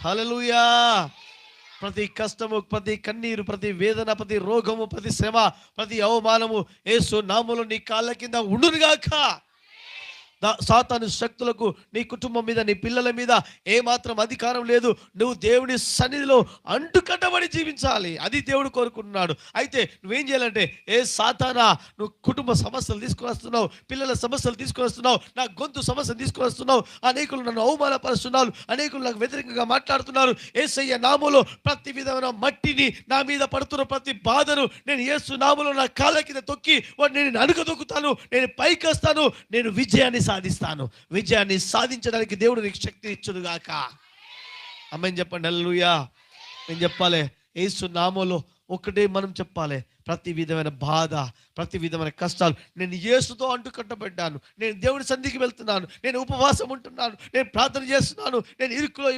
హల్లెలూయా. ప్రతి కష్టము, ప్రతి కన్నీరు, ప్రతి వేదన, ప్రతి రోగము, ప్రతి శ్రమ, ప్రతి అవమానము యేసు నామములో నీ కాళ్ళ కింద ఉండునుగాక. సాతాను శక్తులకు నీ కుటుంబం మీద, నీ పిల్లల మీద ఏమాత్రం అధికారం లేదు. నువ్వు దేవుని సన్నిధిలో అంటుకట్టబడి జీవించాలి. అది దేవుడు కోరుకుంటున్నాడు. అయితే నువ్వేం చేయాలంటే, ఏ సాతానా, నువ్వు కుటుంబ సమస్యలు తీసుకుని వస్తున్నావు, పిల్లల సమస్యలు తీసుకుని వస్తున్నావు, నా గొంతు సమస్యలు తీసుకుని వస్తున్నావు, అనేకులు నన్ను అవమానపరుస్తున్నారు, అనేకులు నాకు వ్యతిరేకంగా మాట్లాడుతున్నారు. యేసయ్య నామములో ప్రతి విధమైన మట్టిని, నా మీద పడుతున్న ప్రతి బాధను నేను యేసు నామములో నా కాళ్ళ కింద తొక్కి నేను అణగదొక్కుతాను, నేను పైకి వస్తాను, నేను విజయాన్ని సాధిస్తాను. విజయాన్ని సాధించడానికి దేవుడు నీకు శక్తి ఇచ్చునుగాక. ఆమేన్ చెప్పండి. హల్లెలూయా. నేను చెప్పాలి, యేసు నామములో ఒకటే మనం చెప్పాలి, ప్రతి విధమైన బాధ, ప్రతి విధమైన కష్టాలు, నేను యేసుతో అంటుకట్టబడ్డాను, నేను దేవుని సన్నిధికి వెళ్తున్నాను, నేను ఉపవాసం ఉంటున్నాను, నేను ప్రార్థన చేస్తున్నాను, నేను ఇరుకులో